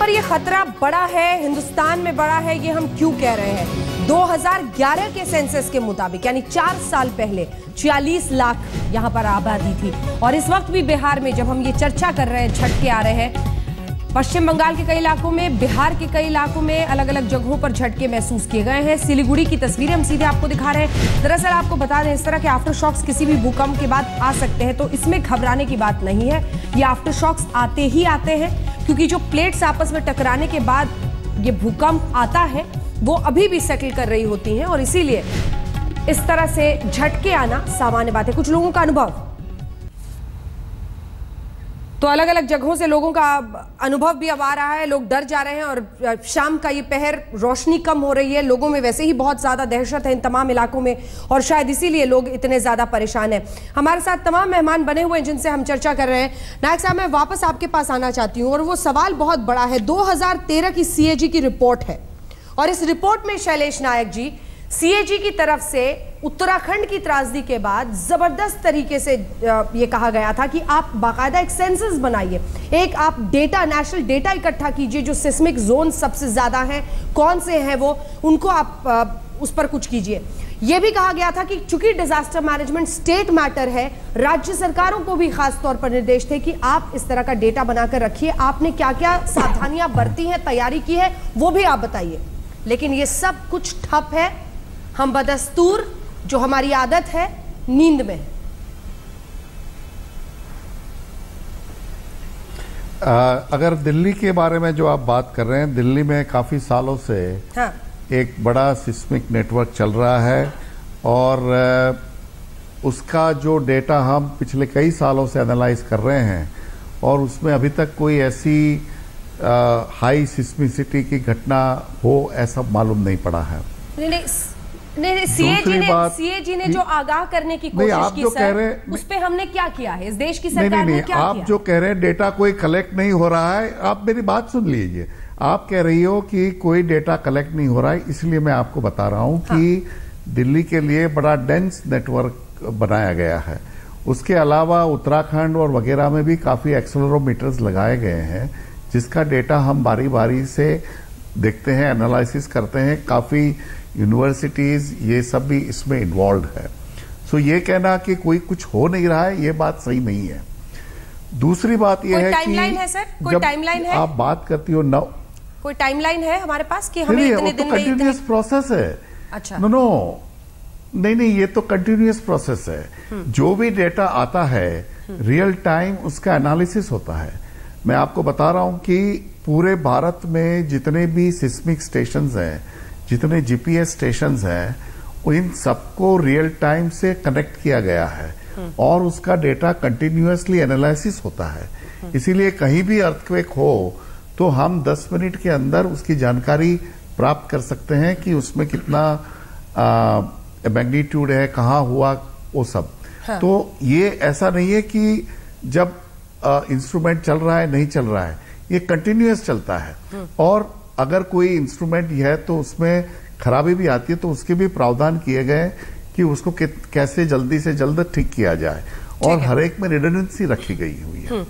पर ये खतरा बड़ा है, हिंदुस्तान में बड़ा है, ये हम क्यों कह रहे हैं? 2011 के सेंसस के मुताबिक यानी 4 साल पहले 46 लाख यहां पर आबादी थी और इस वक्त भी बिहार में जब हम ये चर्चा कर रहे हैं, झटके आ रहे हैं, पश्चिम बंगाल के कई इलाकों में, बिहार के कई इलाकों में अलग अलग जगहों पर झटके महसूस किए गए हैं। सिलीगुड़ी की तस्वीरें हम सीधे आपको दिखा रहे हैं। दरअसल आपको बता दें, इस तरह के आफ्टर शॉक्स किसी भी भूकंप के बाद आ सकते हैं, तो इसमें घबराने की बात नहीं है। ये आफ्टर शॉक्स आते ही आते हैं क्योंकि जो प्लेट्स आपस में टकराने के बाद ये भूकंप आता है वो अभी भी सेटल कर रही होती हैं और इसीलिए इस तरह से झटके आना सामान्य बात है। कुछ लोगों का अनुभव तो अलग अलग जगहों से लोगों का अनुभव भी अब आ रहा है, लोग डर जा रहे हैं और शाम का ये पहर, रोशनी कम हो रही है, लोगों में वैसे ही बहुत ज्यादा दहशत है इन तमाम इलाकों में और शायद इसीलिए लोग इतने ज्यादा परेशान हैं। हमारे साथ तमाम मेहमान बने हुए हैं जिनसे हम चर्चा कर रहे हैं। नायक साहब, मैं वापस आपके पास आना चाहती हूँ और वो सवाल बहुत बड़ा है। 2013 की सीएजी की रिपोर्ट है और इस रिपोर्ट में शैलेश नायक जी, सीएजी की तरफ से उत्तराखंड की त्रासदी के बाद जबरदस्त तरीके से ये कहा गया था कि आप बाकायदा एक सेंसस बनाइए, एक आप डेटा, नेशनल डेटा इकट्ठा कीजिए, जो सिस्मिक जोन सबसे ज्यादा हैं, कौन से हैं वो, उनको आप उस पर कुछ कीजिए। यह भी कहा गया था कि चूंकि डिजास्टर मैनेजमेंट स्टेट मैटर है, राज्य सरकारों को भी खास तौर पर निर्देश थे कि आप इस तरह का डेटा बनाकर रखिए। आपने क्या क्या सावधानियां बरती हैं, तैयारी की है, वो भी आप बताइए। लेकिन ये सब कुछ ठप है, हम बदस्तूर, जो हमारी आदत है, नींद में। अगर दिल्ली के बारे में जो आप बात कर रहे हैं, दिल्ली में काफी सालों से हाँ। एक बड़ा सिस्मिक नेटवर्क चल रहा है और उसका जो डेटा हम पिछले कई सालों से एनालाइज कर रहे हैं और उसमें अभी तक कोई ऐसी हाई सिस्मिसिटी की घटना हो ऐसा मालूम नहीं पड़ा है। नहीं, सीएजी ने जो आगाह करने की कोशिश की सर, उस पे हमने क्या किया है? इस देश की सरकार ने क्या किया? आप जो कह रहे हैं डेटा कोई कलेक्ट नहीं हो रहा है, आप मेरी बात सुन लीजिए। आप कह रही हो कि कोई डेटा कलेक्ट नहीं हो रहा है, इसलिए मैं आपको बता रहा हूं कि दिल्ली के लिए बड़ा डेंस नेटवर्क बनाया गया है। उसके अलावा उत्तराखंड और वगैरह में भी काफी एक्सेलरोमीटर्स लगाए गए हैं जिसका डेटा हम बारी बारी से देखते हैं, एनालिसिस करते हैं। काफी यूनिवर्सिटीज ये सब भी इसमें इन्वॉल्व है। सो ये कहना कि कोई कुछ हो नहीं रहा है, ये बात सही नहीं है। दूसरी बात ये है कि है सर, कोई टाइमलाइन है? आप बात करती हो ना, कोई टाइमलाइन है हमारे पास कि हमें इतने दिन में कंटिन्यूअस प्रोसेस है। अच्छा, नहीं, ये तो कंटिन्यूअस प्रोसेस है। जो भी डेटा आता है रियल टाइम उसका एनालिसिस होता है। मैं आपको बता रहा हूं कि पूरे भारत में जितने भी सिस्मिक स्टेशंस हैं, जितने जीपीएस स्टेशंस हैं, इन सबको रियल टाइम से कनेक्ट किया गया है और उसका डेटा कंटिन्यूअसली एनालिसिस होता है। इसीलिए कहीं भी अर्थक्वेक हो तो हम 10 मिनट के अंदर उसकी जानकारी प्राप्त कर सकते हैं कि उसमें कितना मैग्नीट्यूड है, कहाँ हुआ, वो सब। हाँ। तो ये ऐसा नहीं है कि जब इंस्ट्रूमेंट चल रहा है नहीं चल रहा है, ये कंटिन्यूअस चलता है और अगर कोई इंस्ट्रूमेंट है तो उसमें खराबी भी आती है तो उसके भी प्रावधान किए गए कि उसको कैसे जल्दी से जल्द ठीक किया जाए और हर एक में रिडंडेंसी रखी गई हुई है।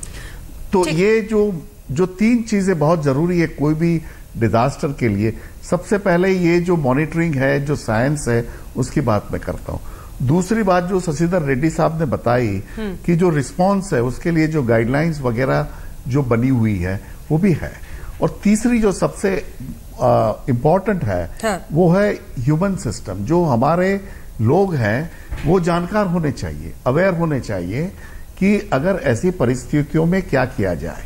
तो ये जो 3 चीजें बहुत जरूरी है कोई भी डिजास्टर के लिए। सबसे पहले ये जो मॉनिटरिंग है, जो साइंस है, उसकी बात मैं करता हूं। दूसरी बात जो शशिधर रेड्डी साहब ने बताई कि जो रिस्पॉन्स है उसके लिए जो गाइडलाइंस वगैरह जो बनी हुई है वो भी है। और तीसरी जो सबसे इम्पोर्टेंट है वो है ह्यूमन सिस्टम। जो हमारे लोग हैं वो जानकार होने चाहिए, अवेयर होने चाहिए कि अगर ऐसी परिस्थितियों में क्या किया जाए।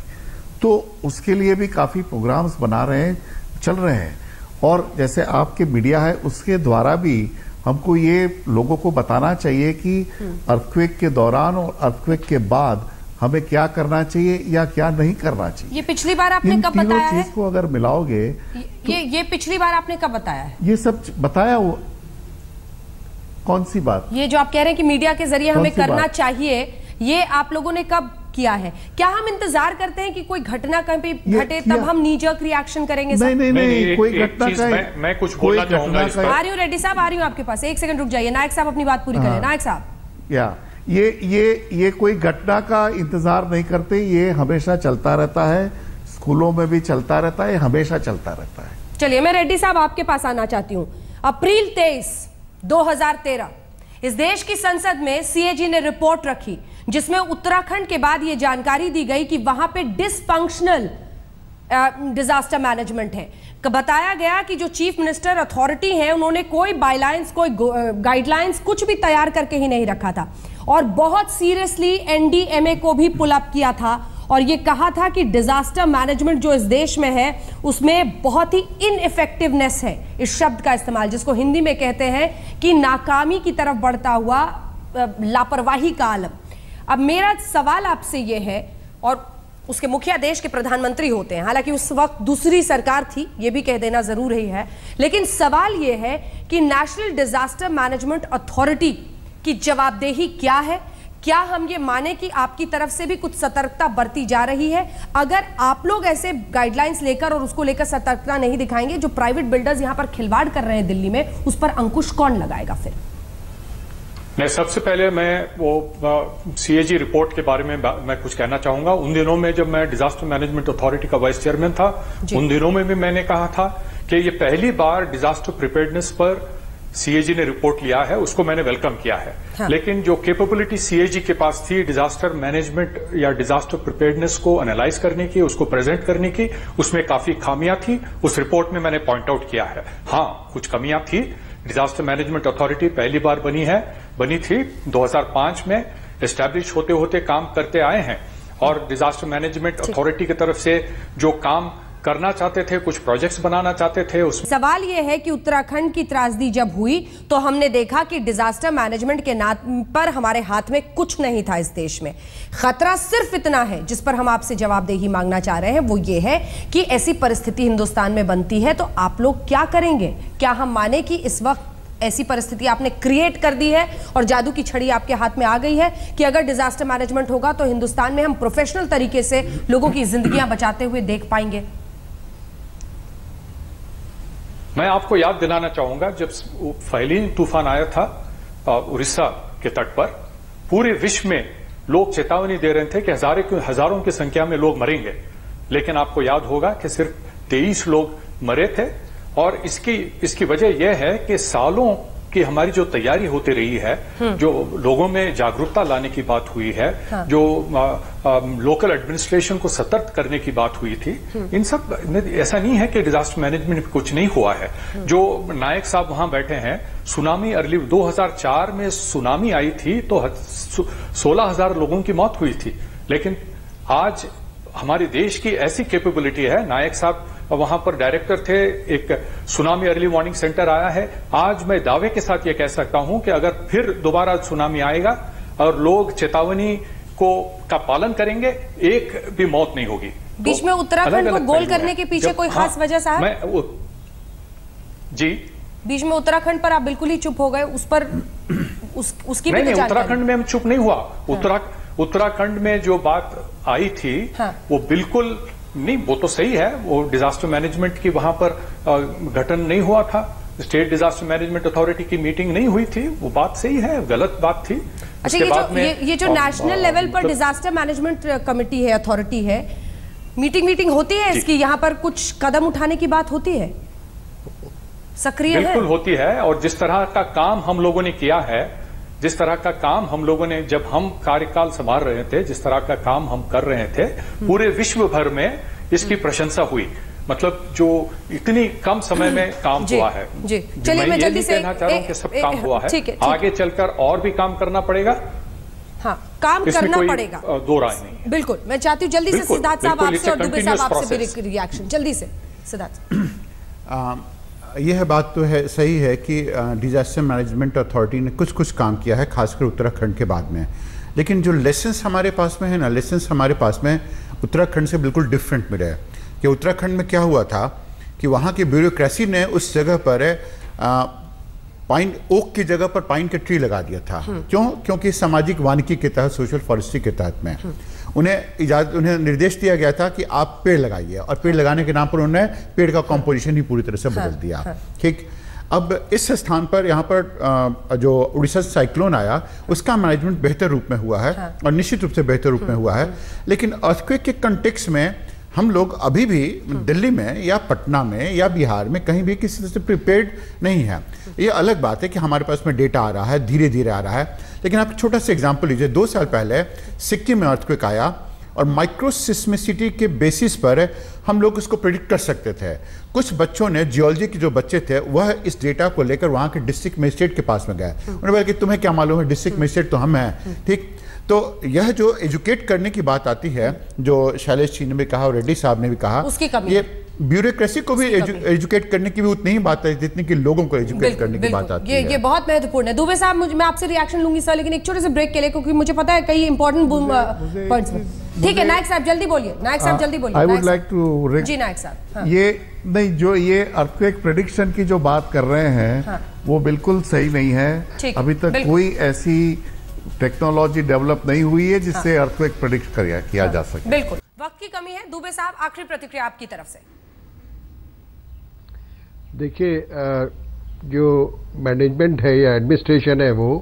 तो उसके लिए भी काफी प्रोग्राम्स बना रहे हैं, चल रहे हैं। और जैसे आपके मीडिया है उसके द्वारा भी हमको ये लोगों को बताना चाहिए कि अर्थक्वेक के दौरान और अर्थक्वेक के बाद हमें क्या करना चाहिए या क्या नहीं करना चाहिए। ये पिछली बार आपने कब बताया है? चीज को अगर मिलाओगे ये पिछली बार आपने कब बताया है? ये सब बताया वो कौन सी बात? ये जो आप कह रहे हैं कि मीडिया के जरिए हमें करना चाहिए, ये आप लोगों ने कब किया है? क्या हम इंतजार करते हैं कि कोई घटना कहीं पे घटे तब हम नीजक रिएक्शन करेंगे? नहीं, कोई घटना का मैं कुछ बोलना चाहूंगा। आ रही हूँ रेड्डी साहब, आ रही हूँ आपके पास, 1 सेकंड रुक जाइए। नायक साहब अपनी बात पूरी करें। नायक साहब, ये कोई घटना का इंतजार नहीं करते, ये हमेशा चलता रहता है। स्कूलों में भी चलता रहता है, हमेशा चलता रहता है। चलिए, मैं रेड्डी साहब आपके पास आना चाहती हूं। अप्रैल 23, 2013 इस देश की संसद में सीएजी ने रिपोर्ट रखी जिसमें उत्तराखंड के बाद यह जानकारी दी गई कि वहां पे डिसफंक्शनल डिजास्टर मैनेजमेंट है। बताया गया कि जो चीफ मिनिस्टर अथॉरिटी है उन्होंने कोई बाइलाइंस, कोई गाइडलाइंस कुछ भी तैयार करके ही नहीं रखा था और बहुत सीरियसली एनडीएमए को भी पुल अप किया था और ये कहा था कि डिजास्टर मैनेजमेंट जो इस देश में है उसमें बहुत ही इनइफेक्टिवनेस है, इस शब्द का इस्तेमाल जिसको हिंदी में कहते हैं कि नाकामी की तरफ बढ़ता हुआ लापरवाही का आलम। अब मेरा सवाल आपसे ये है, और उसके मुखिया देश के प्रधानमंत्री होते हैं, हालांकि उस वक्त दूसरी सरकार थी, ये भी कह देना जरूर ही है, लेकिन सवाल ये है कि नेशनल डिजास्टर मैनेजमेंट अथॉरिटी की जवाबदेही क्या है? क्या हम ये माने कि आपकी तरफ से भी कुछ सतर्कता बरती जा रही है? अगर आप लोग ऐसे गाइडलाइंस लेकर और उसको लेकर सतर्कता नहीं दिखाएंगे, जो प्राइवेट बिल्डर्स यहां पर खिलवाड़ कर रहे हैं दिल्ली में, उस पर अंकुश कौन लगाएगा फिर? नहीं, सबसे पहले मैं वो सीएजी रिपोर्ट के बारे में मैं कुछ कहना चाहूंगा। उन दिनों में जब मैं डिजास्टर मैनेजमेंट अथॉरिटी का वाइस चेयरमैन था, उन दिनों में भी मैंने कहा था कि ये पहली बार डिजास्टर प्रिपेयर्डनेस पर सीएजी ने रिपोर्ट लिया है, उसको मैंने वेलकम किया है। हाँ। लेकिन जो कैपेबिलिटी सीएजी के पास थी डिजास्टर मैनेजमेंट या डिजास्टर प्रिपेयर्डनेस को एनालाइज करने की, उसको प्रेजेंट करने की, उसमें काफी खामियां थी। उस रिपोर्ट में मैंने पॉइंट आउट किया है। हाँ, कुछ कमियां थी। डिजास्टर मैनेजमेंट अथॉरिटी पहली बार बनी थी 2005 में, एस्टैब्लिश होते होते काम करते आए हैं और डिजास्टर मैनेजमेंट अथॉरिटी की तरफ से जो काम करना चाहते थे, कुछ प्रोजेक्ट्स बनाना चाहते थे। उस सवाल यह है कि उत्तराखंड की त्रासदी जब हुई तो हमने देखा कि डिजास्टर मैनेजमेंट के नाम पर हमारे हाथ में कुछ नहीं था। इस देश में खतरा सिर्फ इतना है जिस पर हम आपसे जवाबदेही मांगना चाह रहे हैं, वो ये है कि ऐसी परिस्थिति हिंदुस्तान में बनती है तो आप लोग क्या करेंगे? क्या हम माने कि इस वक्त ऐसी परिस्थिति आपने क्रिएट कर दी है और जादू की छड़ी आपके हाथ में आ गई है कि अगर डिजास्टर मैनेजमेंट होगा तो हिंदुस्तान में हम प्रोफेशनल तरीके से लोगों की जिंदगियां बचाते हुए देख पाएंगे? मैं आपको याद दिलाना चाहूंगा, जब फैलीन तूफान आया था उड़ीसा के तट पर, पूरे विश्व में लोग चेतावनी दे रहे थे कि हजारों की संख्या में लोग मरेंगे, लेकिन आपको याद होगा कि सिर्फ 23 लोग मरे थे। और इसकी वजह यह है कि सालों की हमारी जो तैयारी होती रही है, जो लोगों में जागरूकता लाने की बात हुई है, हाँ। जो लोकल एडमिनिस्ट्रेशन को सतर्क करने की बात हुई थी, इन सब ऐसा नहीं है कि डिजास्टर मैनेजमेंट में कुछ नहीं हुआ है। जो नायक साहब वहां बैठे हैं, सुनामी अर्ली 2004 में सुनामी आई थी तो 16,000 लोगों की मौत हुई थी, लेकिन आज हमारे देश की ऐसी कैपेबिलिटी है। नायक साहब वहां पर डायरेक्टर थे, एक सुनामी अर्ली वार्निंग सेंटर आया है। आज मैं दावे के साथ ये कह सकता हूं कि अगर फिर दोबारा सुनामी आएगा और लोग चेतावनी का पालन करेंगे, एक भी मौत नहीं होगी। बीच में उत्तराखंड को गोल करने के पीछे कोई खास वजह साहब? जी, बीच में उत्तराखंड पर आप बिल्कुल ही चुप हो गए, उस पर उसकी नहीं, उत्तराखंड में हम चुप नहीं हुआ। हाँ। उत्तराखंड में जो बात आई थी, हाँ। वो बिल्कुल नहीं, वो तो सही है, वो डिजास्टर मैनेजमेंट की वहां पर गठन नहीं हुआ था, स्टेट डिजास्टर मैनेजमेंट अथॉरिटी की मीटिंग नहीं हुई थी, वो बात सही है, गलत बात थी। अच्छा, ये जो नेशनल लेवल पर डिजास्टर मैनेजमेंट कमेटी है, अथॉरिटी है, मीटिंग होती है इसकी? यहाँ पर कुछ कदम उठाने की बात होती है? सक्रिय है? बिल्कुल होती है। और जिस तरह का काम हम लोगों ने किया है, जिस तरह का काम हम लोगों ने जब हम कार्यकाल संभाल रहे थे, जिस तरह का काम हम कर रहे थे, पूरे विश्व भर में इसकी प्रशंसा हुई। मतलब जो इतनी कम समय में काम हुआ है। जी, चलिए, मैं जल्दी से कहना चाह रहा हूं कि सब काम हुआ है। आगे चलकर और भी काम करना पड़ेगा। हाँ, काम करना पड़ेगा, दो राय नहीं। बिल्कुल, मैं चाहती हूँ जल्दी से सिद्धार्थ साहब आपसे और दुबे साहब आपसे भी रिएक्शन जल्दी से। सिद्धार्थ, यह बात तो है, सही है कि डिजास्टर मैनेजमेंट अथॉरिटी ने कुछ काम किया है, खासकर उत्तराखंड के बाद में। लेकिन जो लेसन्स हमारे पास में है ना, लेसन्स हमारे पास में उत्तराखंड से बिल्कुल डिफरेंट मिले हैं। कि उत्तराखंड में क्या हुआ था कि वहाँ की ब्यूरोक्रेसी ने उस जगह पर पाइन ओक की जगह पर पाइन के ट्री लगा दिया था। क्यों? क्योंकि सामाजिक वानिकी के तहत, सोशल फॉरेस्ट्री के तहत में उन्हें निर्देश दिया गया था कि आप पेड़ लगाइए, और पेड़ लगाने के नाम पर उन्होंने पेड़ का कॉम्पोजिशन ही पूरी तरह से बदल दिया। ठीक, अब इस स्थान पर यहाँ पर जो उड़ीसा साइक्लोन आया, उसका मैनेजमेंट बेहतर रूप में हुआ है और निश्चित रूप से बेहतर रूप में हुआ है। लेकिन अर्थक्वेक के कंटेक्स्ट में हम लोग अभी भी दिल्ली में या पटना में या बिहार में कहीं भी किसी तरह से प्रिपेयर्ड नहीं है। ये अलग बात है कि हमारे पास में डेटा आ रहा है, धीरे धीरे आ रहा है, लेकिन आप छोटा सा एग्जांपल लीजिए। 2 साल पहले सिक्किम में अर्थक्वेक आया और माइक्रोसिस्मिसिटी के बेसिस पर हम लोग इसको प्रेडिक्ट कर सकते थे। कुछ बच्चों ने, जियोलॉजी के जो बच्चे थे, वह इस डेटा को लेकर वहाँ के डिस्ट्रिक्ट मजिस्ट्रेट के पास में गए। उन्होंने बोला कि तुम्हें क्या मालूम है, डिस्ट्रिक्ट मजिस्ट्रेट तो हम हैं, ठीक। तो यह जो एजुकेट करने की बात आती है, जो शैलेश जी ने भी कहा और रेड्डी साहब ने भी कहा, उसकी कमी, ये ब्यूरोक्रेसी को भी एजुकेट करने की भी उतनी ही बात है जितनी कि लोगों को एजुकेट करने की बात आती है। ये बहुत महत्वपूर्ण है। दुबे साहब, मैं आपसे रिएक्शन लूंगी सर, लेकिन एक छोटे से ब्रेक के लिए, क्योंकि मुझे पता है कई इंपॉर्टेंट पॉइंट्स में। ठीक है नायक साहब जल्दी बोलिए, नायक साहब जल्दी बोलिए। आई वुड लाइक टू जी नायक साहब, ये नहीं, जो ये अर्थक्वेक प्रेडिक्शन की जो बात कर रहे हैं वो बिल्कुल सही नहीं है। अभी तक कोई ऐसी टेक्नोलॉजी डेवलप नहीं हुई है जिससे अर्थक्वेक प्रेडिक्ट किया जा सके। बिल्कुल वक्त की कमी है। दुबे साहब, आखिरी प्रतिक्रिया आपकी तरफ से। देखिए, जो मैनेजमेंट है या एडमिनिस्ट्रेशन है वो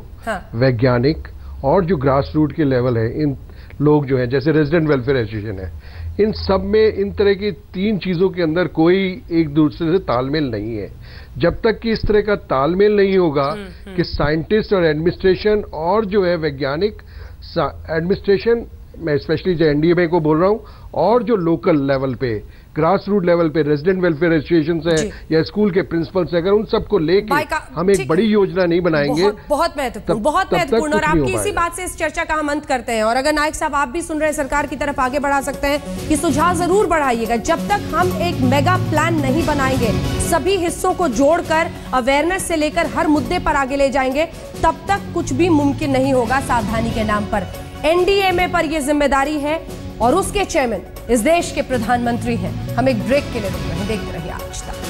वैज्ञानिक और जो ग्रास रूट के लेवल है, इन लोग जो हैं, जैसे रेजिडेंट वेलफेयर एसोसिएशन है, इन सब में इन तरह की 3 चीज़ों के अंदर कोई एक दूसरे से तालमेल नहीं है। जब तक कि इस तरह का तालमेल नहीं होगा कि साइंटिस्ट और एडमिनिस्ट्रेशन और जो है वैज्ञानिक, एडमिनिस्ट्रेशन मैं स्पेशली जो एनडीएमए को बोल रहा हूँ, और जो लोकल लेवल पे, ग्रास रूट लेवल पे रेजिडेंट वेलफेयर एसोसिएशन है या स्कूल के प्रिंसिपल्स, अगर उन सबको लेके हम एक बड़ी योजना नहीं बनाएंगे, बहुत महत्वपूर्ण, बहुत महत्वपूर्ण। और आपकी इसी बात से इस चर्चा का हम अंत करते हैं। और अगर नायक साहब आप भी सुन रहे हैं, सरकार की तरफ आगे बढ़ा सकते हैं कि सुझाव जरूर बढ़ाइएगा। जब तक हम एक मेगा प्लान नहीं बनाएंगे, सभी हिस्सों को जोड़कर अवेयरनेस से लेकर हर मुद्दे पर आगे ले जाएंगे, तब तक कुछ भी मुमकिन नहीं होगा। सावधानी के नाम पर एनडीएमए पर यह जिम्मेदारी है और उसके चेयरमैन इस देश के प्रधानमंत्री हैं। हम एक ब्रेक के लिए रुक रहे हैं, देखते रहिए आज तक।